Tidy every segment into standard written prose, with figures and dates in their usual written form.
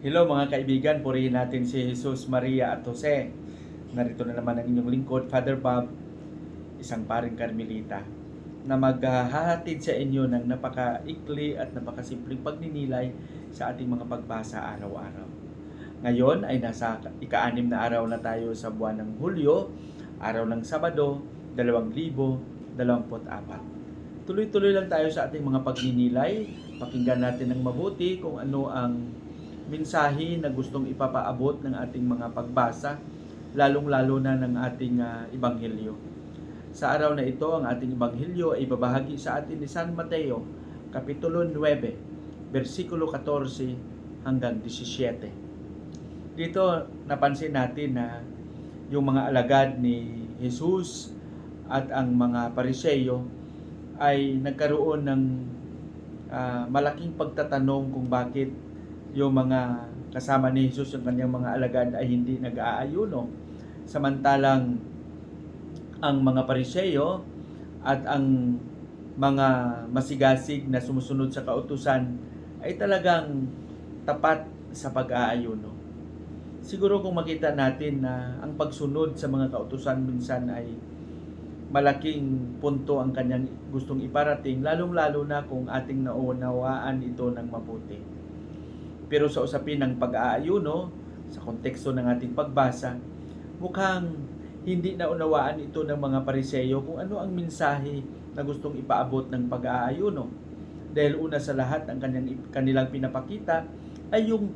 Hello mga kaibigan, purihin natin si Jesus, Maria at Jose. Narito na naman ang inyong lingkod, Father Bob, isang paring Karmelita, na maghahatid sa inyo ng napakaikli at napakasimpleng pagninilay sa ating mga pagbasa araw-araw. Ngayon ay nasa ika-6 na araw na tayo sa buwan ng Hulyo, araw ng Sabado, 2024. Tuloy-tuloy lang tayo sa ating mga pagninilay. Pakinggan natin ng mabuti kung ano ang mensahe na gustong ipapaabot ng ating mga pagbasa, lalong-lalo na ng ating Ebanghelyo. Sa araw na ito, ang ating Ebanghelyo ay babahagi sa atin ni San Mateo, Kapitulo 9, versikulo 14 hanggang 17. Dito napansin natin na yung mga alagad ni Jesus at ang mga Pariseyo ay nagkaroon ng malaking pagtatanong kung bakit yung mga kasama ni Jesus, yung kanyang mga alagad ay hindi nag-aayuno. Samantalang ang mga Pariseyo at ang mga masigasig na sumusunod sa kautusan ay talagang tapat sa pag-aayuno. Siguro kung makita natin na ang pagsunod sa mga kautusan minsan ay malaking punto ang kanyang gustong iparating, lalong-lalo na kung ating naunawaan ito ng mabuti. Pero sa usapin ng pag-aayuno, sa konteksto ng ating pagbasa, mukhang hindi naunawaan ito ng mga Pariseyo kung ano ang mensahe na gustong ipaabot ng pag-aayuno. Dahil una sa lahat, ang kanilang pinapakita ay yung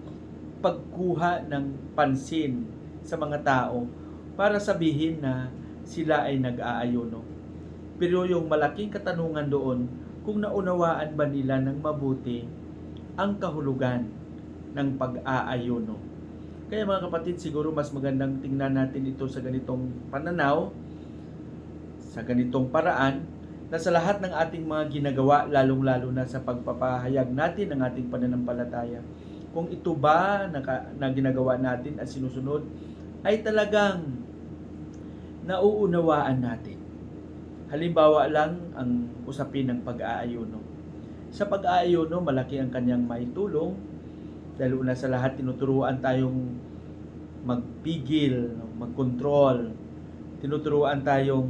pagkuha ng pansin sa mga tao para sabihin na sila ay nag-aayuno. Pero yung malaking katanungan doon, kung naunawaan ba nila ng mabuti ang kahulugan ng pag-aayuno. Kaya mga kapatid, siguro mas magandang tingnan natin ito sa ganitong pananaw, sa ganitong paraan, na sa lahat ng ating mga ginagawa, lalong-lalo na sa pagpapahayag natin ng ating pananampalataya, kung ito ba na ginagawa natin at sinusunod, ay talagang nauunawaan natin. Halimbawa lang ang usapin ng pag-aayuno. Sa pag-aayuno, malaki ang kanyang maitulong. Dahil una sa lahat, tinuturuan tayong magpigil, magkontrol. Tinuturuan tayong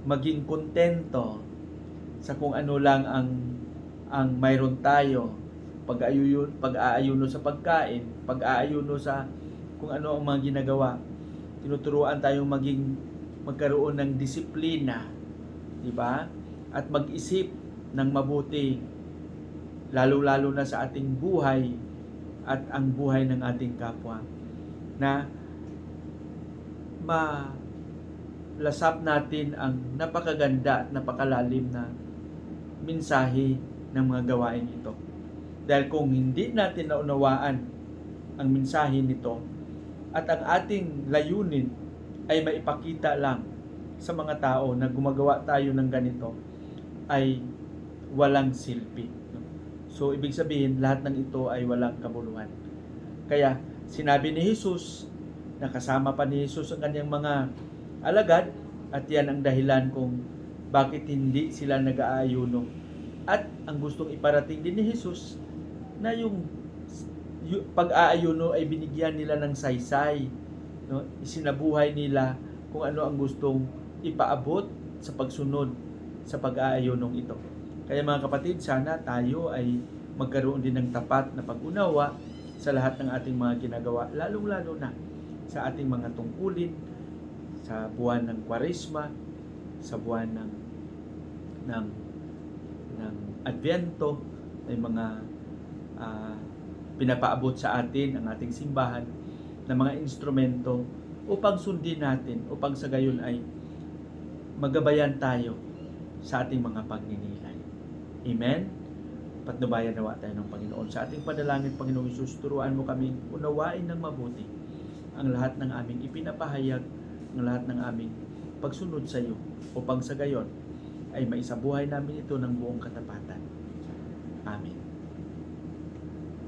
maging kontento sa kung ano lang ang mayroon tayo. Pag-aayuno sa pagkain, pag-aayuno sa kung ano ang mga ginagawa. Tinuturuan tayong magkaroon ng disiplina, di ba? At mag-isip ng mabuti, lalo-lalo na sa ating buhay at ang buhay ng ating kapwa, na malasap natin ang napakaganda at napakalalim na mensahe ng mga gawain ito. Dahil kung hindi natin naunawaan ang mensahe nito at ang ating layunin ay maipakita lang sa mga tao na gumagawa tayo ng ganito, ay walang silbi. So, ibig sabihin, lahat ng ito ay walang kabuluhan. Kaya, sinabi ni Jesus, nakasama pa ni Jesus ang kanyang mga alagad, at yan ang dahilan kung bakit hindi sila nag-aayuno. At ang gustong iparating din ni Jesus, na yung pag-aayuno ay binigyan nila ng saysay. No? Isinabuhay nila kung ano ang gustong ipaabot sa pagsunod sa pag-aayunong ito. Kaya mga kapatid, sana tayo ay magkaroon din ng tapat na pag-unawa sa lahat ng ating mga ginagawa, lalong-lalo na sa ating mga tungkulin, sa buwan ng Kwaresma, sa buwan ng Advento, ay mga pinapaabot sa atin ang ating simbahan na mga instrumento upang sundin natin, upang sa gayon ay magabayan tayo sa ating mga pagninilay. Amen? Patnubayan nawa tayo ng Panginoon. Sa ating panalangin, Panginoong Hesus, turuan mo kaming unawain ng mabuti ang lahat ng aming ipinapahayag, ang lahat ng aming pagsunod sa iyo, upang sa gayon ay maisabuhay namin ito ng buong katapatan. Amen.